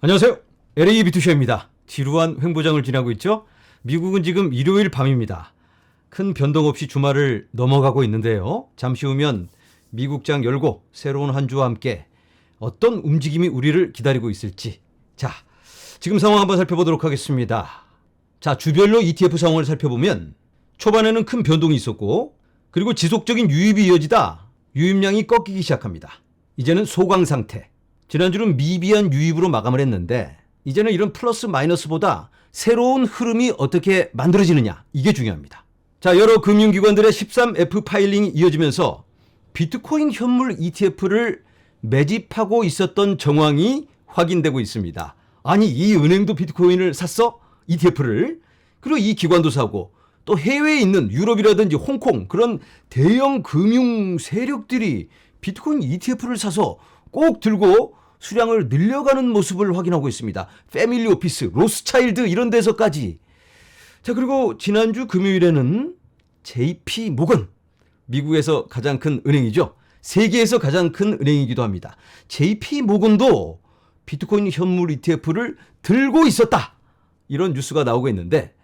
안녕하세요. LA 비투쇼입니다. 지루한 횡보장을 지나고 있죠? 미국은 지금 일요일 밤입니다. 큰 변동 없이 주말을 넘어가고 있는데요. 잠시 후면 미국장 열고 새로운 한 주와 함께 어떤 움직임이 우리를 기다리고 있을지. 자, 지금 상황 한번 살펴보도록 하겠습니다. 자, 주별로 ETF 상황을 살펴보면 초반에는 큰 변동이 있었고, 그리고 지속적인 유입이 이어지다 유입량이 꺾이기 시작합니다. 이제는 소강 상태. 지난주는 미비한 유입으로 마감을 했는데, 이제는 이런 플러스 마이너스보다 새로운 흐름이 어떻게 만들어지느냐, 이게 중요합니다. 자, 여러 금융기관들의 13F 파일링이 이어지면서 비트코인 현물 ETF를 매집하고 있었던 정황이 확인되고 있습니다. 아니, 이 은행도 비트코인을 샀어? ETF를. 그리고 이 기관도 사고, 또 해외에 있는 유럽이라든지 홍콩, 그런 대형 금융 세력들이 비트코인 ETF를 사서 꼭 들고 수량을 늘려가는 모습을 확인하고 있습니다. 패밀리 오피스, 로스차일드 이런 데서까지. 자, 그리고 지난주 금요일에는 JP 모건, 미국에서 가장 큰 은행이죠. 세계에서 가장 큰 은행이기도 합니다. JP 모건도 비트코인 현물 ETF를 들고 있었다, 이런 뉴스가 나오고 있는데,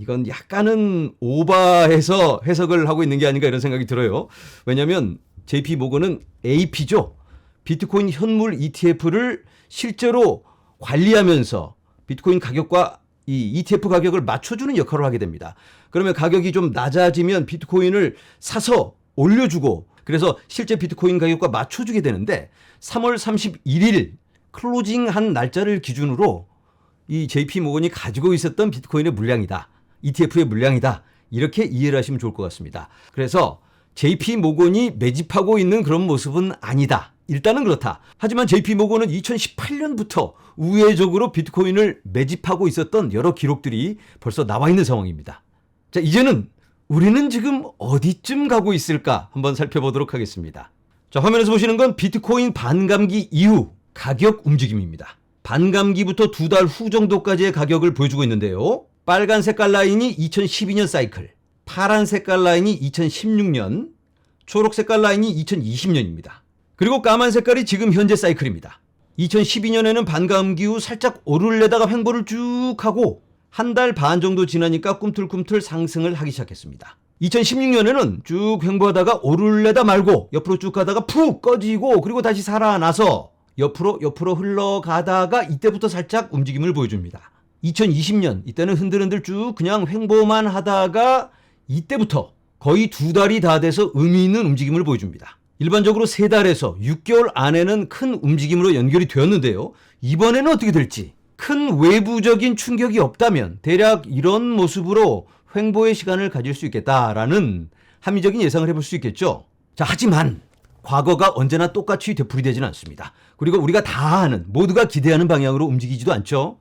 이건 약간은 오바해서 해석을 하고 있는 게 아닌가 이런 생각이 들어요. 왜냐하면 JP 모건은 AP죠. 비트코인 현물 ETF를 실제로 관리하면서 비트코인 가격과 이 ETF 가격을 맞춰주는 역할을 하게 됩니다. 그러면 가격이 좀 낮아지면 비트코인을 사서 올려주고, 그래서 실제 비트코인 가격과 맞춰주게 되는데, 3월 31일 클로징한 날짜를 기준으로 이 JP 모건이 가지고 있었던 비트코인의 물량이다, ETF의 물량이다, 이렇게 이해를 하시면 좋을 것 같습니다. 그래서 JP 모건이 매집하고 있는 그런 모습은 아니다. 일단은 그렇다. 하지만 JP 모건은 2018년부터 우회적으로 비트코인을 매집하고 있었던 여러 기록들이 벌써 나와 있는 상황입니다. 자, 이제는 우리는 지금 어디쯤 가고 있을까 한번 살펴보도록 하겠습니다. 자, 화면에서 보시는 건 비트코인 반감기 이후 가격 움직임입니다. 반감기부터 2달 후 정도까지의 가격을 보여주고 있는데요. 빨간 색깔 라인이 2012년 사이클, 파란 색깔 라인이 2016년, 초록 색깔 라인이 2020년입니다. 그리고 까만 색깔이 지금 현재 사이클입니다. 2012년에는 반감기 후 살짝 오르려다가 횡보를 쭉 하고 한 달 반 정도 지나니까 꿈틀꿈틀 상승을 하기 시작했습니다. 2016년에는 쭉 횡보하다가 오르려다 말고 옆으로 쭉 가다가 푹 꺼지고, 그리고 다시 살아나서 옆으로 흘러가다가 이때부터 살짝 움직임을 보여줍니다. 2020년 이때는 흔들흔들 쭉 그냥 횡보만 하다가 이때부터 거의 2달이 다 돼서 의미 있는 움직임을 보여줍니다. 일반적으로 3달에서 6개월 안에는 큰 움직임으로 연결이 되었는데요. 이번에는 어떻게 될지, 큰 외부적인 충격이 없다면 대략 이런 모습으로 횡보의 시간을 가질 수 있겠다라는 합리적인 예상을 해볼 수 있겠죠. 자, 하지만 과거가 언제나 똑같이 되풀이되지는 않습니다. 그리고 우리가 다 아는, 모두가 기대하는 방향으로 움직이지도 않죠.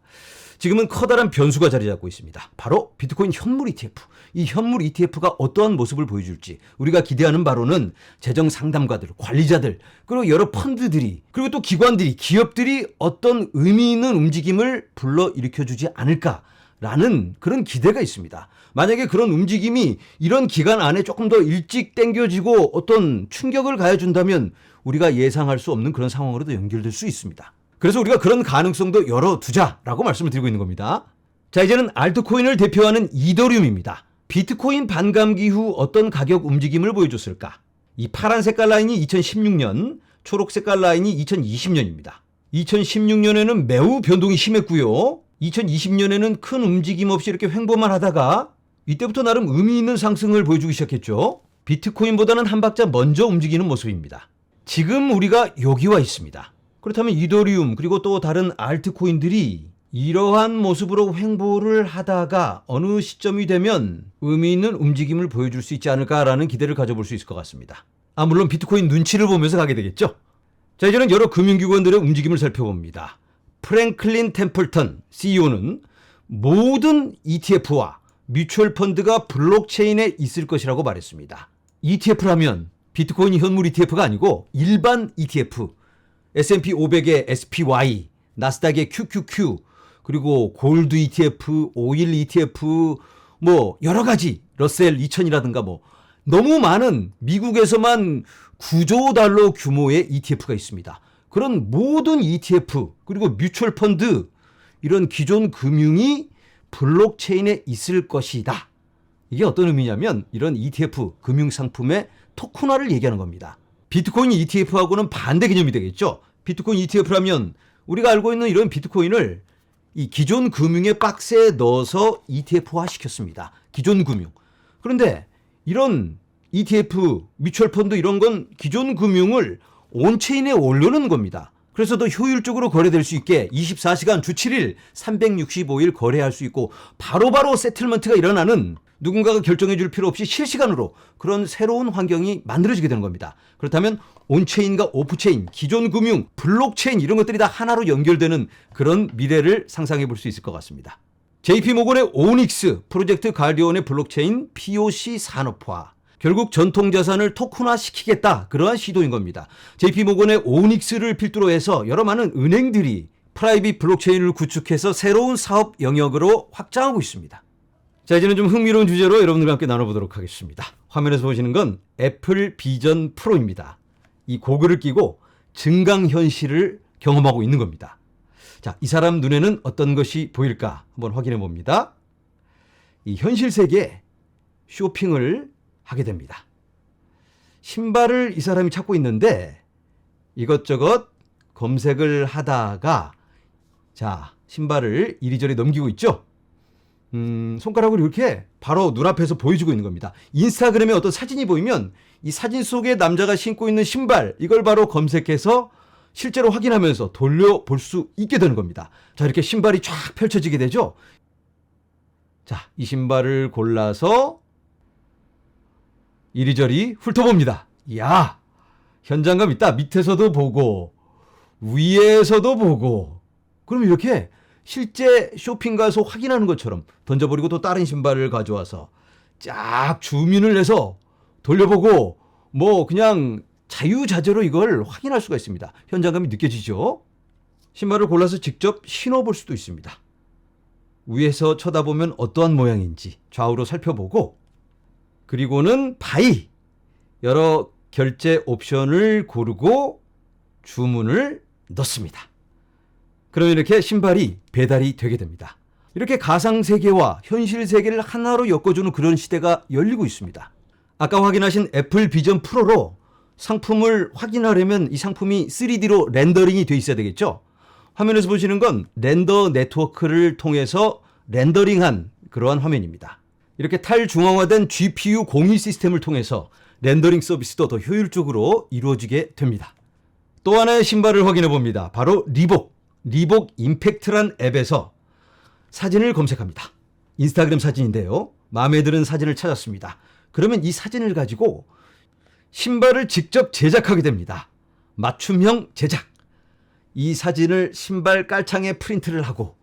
지금은 커다란 변수가 자리 잡고 있습니다. 바로 비트코인 현물 ETF. 이 현물 ETF가 어떠한 모습을 보여줄지, 우리가 기대하는 바로는 재정 상담가들, 관리자들, 그리고 여러 펀드들이, 그리고 또 기관들이, 기업들이 어떤 의미 있는 움직임을 불러일으켜주지 않을까라는 그런 기대가 있습니다. 만약에 그런 움직임이 이런 기간 안에 조금 더 일찍 당겨지고 어떤 충격을 가해준다면 우리가 예상할 수 없는 그런 상황으로도 연결될 수 있습니다. 그래서 우리가 그런 가능성도 열어두자라고 말씀을 드리고 있는 겁니다. 자, 이제는 알트코인을 대표하는 이더리움입니다. 비트코인 반감기 후 어떤 가격 움직임을 보여줬을까? 이 파란 색깔 라인이 2016년, 초록 색깔 라인이 2020년입니다. 2016년에는 매우 변동이 심했고요. 2020년에는 큰 움직임 없이 이렇게 횡보만 하다가 이때부터 나름 의미 있는 상승을 보여주기 시작했죠. 비트코인보다는 한 박자 먼저 움직이는 모습입니다. 지금 우리가 여기 와 있습니다. 그렇다면 이더리움, 그리고 또 다른 알트코인들이 이러한 모습으로 횡보를 하다가 어느 시점이 되면 의미 있는 움직임을 보여줄 수 있지 않을까라는 기대를 가져볼 수 있을 것 같습니다. 물론 비트코인 눈치를 보면서 가게 되겠죠. 자, 이제는 여러 금융기관들의 움직임을 살펴봅니다. 프랭클린 템플턴 CEO는 모든 ETF와 뮤추얼 펀드가 블록체인에 있을 것이라고 말했습니다. ETF라면 비트코인 현물 ETF가 아니고 일반 ETF, S&P 500의 SPY, 나스닥의 QQQ, 그리고 골드 ETF, 오일 ETF, 뭐 여러 가지, 러셀 2000이라든가 뭐 너무 많은 미국에서만 9조 달러 규모의 ETF가 있습니다. 그런 모든 ETF 그리고 뮤추얼 펀드 이런 기존 금융이 블록체인에 있을 것이다. 이게 어떤 의미냐면 이런 ETF 금융 상품의 토큰화를 얘기하는 겁니다. 비트코인 ETF하고는 반대 개념이 되겠죠. 비트코인 ETF라면 우리가 알고 있는 이런 비트코인을 이 기존 금융의 박스에 넣어서 ETF화 시켰습니다. 기존 금융. 그런데 이런 ETF, 뮤추얼 펀드 이런 건 기존 금융을 온체인에 올려놓은 겁니다. 그래서 더 효율적으로 거래될 수 있게 24시간 주 7일 365일 거래할 수 있고 바로바로 세틀먼트가 일어나는 누군가가 결정해 줄 필요 없이 실시간으로 그런 새로운 환경이 만들어지게 되는 겁니다. 그렇다면 온체인과 오프체인, 기존 금융, 블록체인 이런 것들이 다 하나로 연결되는 그런 미래를 상상해 볼 수 있을 것 같습니다. JP모건의 오닉스, 프로젝트 가디언의 블록체인 POC 산업화. 결국 전통자산을 토큰화 시키겠다. 그러한 시도인 겁니다. JP모건의 오닉스를 필두로 해서 여러 많은 은행들이 프라이빗 블록체인을 구축해서 새로운 사업 영역으로 확장하고 있습니다. 자, 이제는 좀 흥미로운 주제로 여러분들과 함께 나눠보도록 하겠습니다. 화면에서 보시는 건 애플 비전 프로입니다. 이 고글을 끼고 증강현실을 경험하고 있는 겁니다. 자, 이 사람 눈에는 어떤 것이 보일까 한번 확인해 봅니다. 이 현실 세계에 쇼핑을 하게 됩니다. 신발을 이 사람이 찾고 있는데 이것저것 검색을 하다가 자, 신발을 이리저리 넘기고 있죠. 손가락을 이렇게 바로 눈앞에서 보여주고 있는 겁니다. 인스타그램에 어떤 사진이 보이면 이 사진 속에 남자가 신고 있는 신발 이걸 바로 검색해서 실제로 확인하면서 돌려볼 수 있게 되는 겁니다. 자, 이렇게 신발이 쫙 펼쳐지게 되죠. 자, 이 신발을 골라서 이리저리 훑어봅니다. 이야, 현장감 있다. 밑에서도 보고 위에서도 보고. 그럼 이렇게 실제 쇼핑 가서 확인하는 것처럼 던져버리고 또 다른 신발을 가져와서 쫙 줌인을 해서 돌려보고 뭐 그냥 자유자재로 이걸 확인할 수가 있습니다. 현장감이 느껴지죠? 신발을 골라서 직접 신어볼 수도 있습니다. 위에서 쳐다보면 어떠한 모양인지 좌우로 살펴보고 그리고는 바이 여러 결제 옵션을 고르고 주문을 넣습니다. 그러면 이렇게 신발이 배달이 되게 됩니다. 이렇게 가상세계와 현실세계를 하나로 엮어주는 그런 시대가 열리고 있습니다. 아까 확인하신 애플 비전 프로로 상품을 확인하려면 이 상품이 3D로 렌더링이 돼 있어야 되겠죠. 화면에서 보시는 건 렌더 네트워크를 통해서 렌더링한 그러한 화면입니다. 이렇게 탈중앙화된 GPU 공유 시스템을 통해서 렌더링 서비스도 더 효율적으로 이루어지게 됩니다. 또 하나의 신발을 확인해 봅니다. 바로 리복 임팩트란 앱에서 사진을 검색합니다. 인스타그램 사진인데요. 마음에 드는 사진을 찾았습니다. 그러면 이 사진을 가지고 신발을 직접 제작하게 됩니다. 맞춤형 제작. 이 사진을 신발 깔창에 프린트를 하고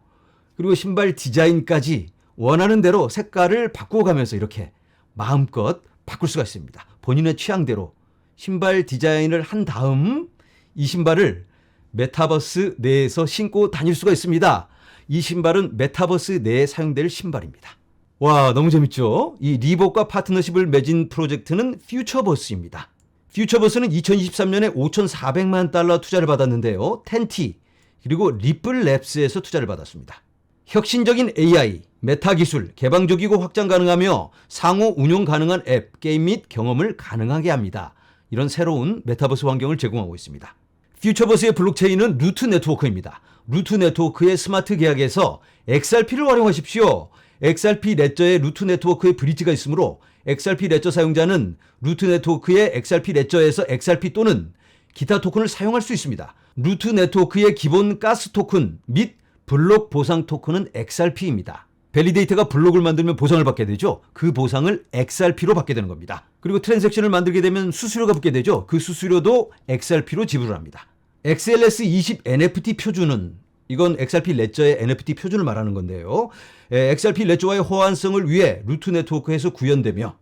그리고 신발 디자인까지 원하는 대로 색깔을 바꾸어가면서 이렇게 마음껏 바꿀 수가 있습니다. 본인의 취향대로 신발 디자인을 한 다음 이 신발을 메타버스 내에서 신고 다닐 수가 있습니다. 이 신발은 메타버스 내에 사용될 신발입니다. 와, 너무 재밌죠? 이 리복과 파트너십을 맺은 프로젝트는 퓨처버스입니다. 퓨처버스는 2023년에 5,400만 달러 투자를 받았는데요. 텐티 그리고 리플랩스에서 투자를 받았습니다. 혁신적인 AI, 메타 기술, 개방적이고 확장 가능하며 상호 운용 가능한 앱, 게임 및 경험을 가능하게 합니다. 이런 새로운 메타버스 환경을 제공하고 있습니다. 퓨처버스의 블록체인은 루트 네트워크입니다. 루트 네트워크의 스마트 계약에서 XRP를 활용하십시오. XRP 레저의 루트 네트워크에 브릿지가 있으므로 XRP 레저 사용자는 루트 네트워크의 XRP 레저에서 XRP 또는 기타 토큰을 사용할 수 있습니다. 루트 네트워크의 기본 가스 토큰 및 블록 보상 토큰은 XRP입니다. 밸리데이터가 블록을 만들면 보상을 받게 되죠. 그 보상을 XRP로 받게 되는 겁니다. 그리고 트랜잭션을 만들게 되면 수수료가 붙게 되죠. 그 수수료도 XRP로 지불을 합니다. XLS20 NFT 표준은 이건 XRP 레저의 NFT 표준을 말하는 건데요. XRP 레저와의 호환성을 위해 루트 네트워크에서 구현되며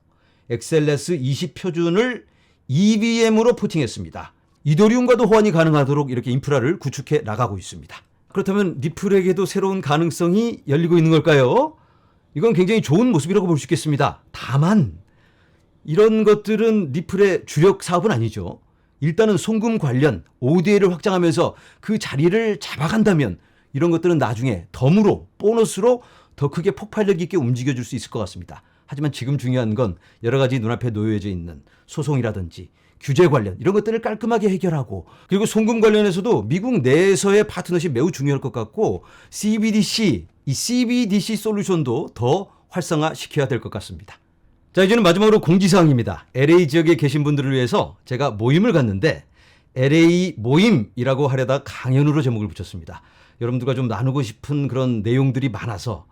XLS20 표준을 EVM으로 포팅했습니다. 이더리움과도 호환이 가능하도록 이렇게 인프라를 구축해 나가고 있습니다. 그렇다면 리플에게도 새로운 가능성이 열리고 있는 걸까요? 이건 굉장히 좋은 모습이라고 볼 수 있겠습니다. 다만 이런 것들은 리플의 주력 사업은 아니죠. 일단은 송금 관련 ODA를 확장하면서 그 자리를 잡아간다면 이런 것들은 나중에 덤으로 보너스로 더 크게 폭발력 있게 움직여줄 수 있을 것 같습니다. 하지만 지금 중요한 건 여러 가지 눈앞에 놓여져 있는 소송이라든지 규제 관련 이런 것들을 깔끔하게 해결하고, 그리고 송금 관련해서도 미국 내에서의 파트너십 매우 중요할 것 같고, CBDC, 이 CBDC 솔루션도 더 활성화시켜야 될 것 같습니다. 자, 이제는 마지막으로 공지사항입니다. LA 지역에 계신 분들을 위해서 제가 모임을 갔는데 LA 모임이라고 하려다 강연으로 제목을 붙였습니다. 여러분들과 좀 나누고 싶은 그런 내용들이 많아서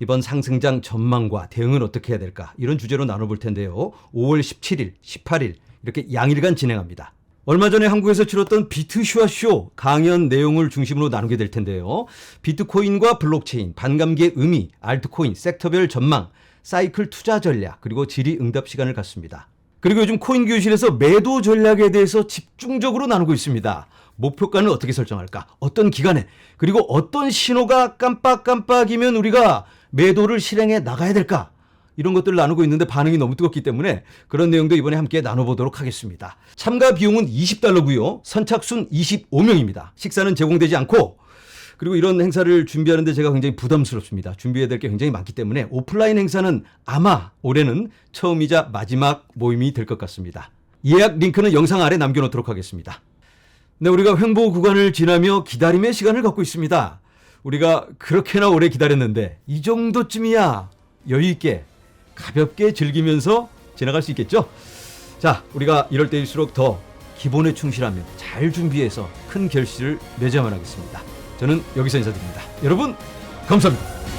이번 상승장 전망과 대응은 어떻게 해야 될까, 이런 주제로 나눠볼 텐데요. 5월 17일, 18일 이렇게 양일간 진행합니다. 얼마 전에 한국에서 치렀던 비트슈아쇼 강연 내용을 중심으로 나누게 될 텐데요. 비트코인과 블록체인, 반감기의 의미, 알트코인, 섹터별 전망, 사이클 투자 전략, 그리고 질의응답 시간을 갖습니다. 그리고 요즘 코인 교실에서 매도 전략에 대해서 집중적으로 나누고 있습니다. 목표가는 어떻게 설정할까? 어떤 기간에? 그리고 어떤 신호가 깜빡깜빡이면 우리가 매도를 실행해 나가야 될까? 이런 것들을 나누고 있는데 반응이 너무 뜨겁기 때문에 그런 내용도 이번에 함께 나눠보도록 하겠습니다. 참가 비용은 $20고요. 선착순 25명입니다. 식사는 제공되지 않고, 그리고 이런 행사를 준비하는데 제가 굉장히 부담스럽습니다. 준비해야 될 게 굉장히 많기 때문에 오프라인 행사는 아마 올해는 처음이자 마지막 모임이 될 것 같습니다. 예약 링크는 영상 아래 남겨놓도록 하겠습니다. 네, 우리가 횡보 구간을 지나며 기다림의 시간을 갖고 있습니다. 우리가 그렇게나 오래 기다렸는데 이 정도쯤이야 여유 있게 가볍게 즐기면서 지나갈 수 있겠죠? 자, 우리가 이럴 때일수록 더 기본에 충실하며 잘 준비해서 큰 결실을 맺어야만 하겠습니다. 저는 여기서 인사드립니다. 여러분, 감사합니다.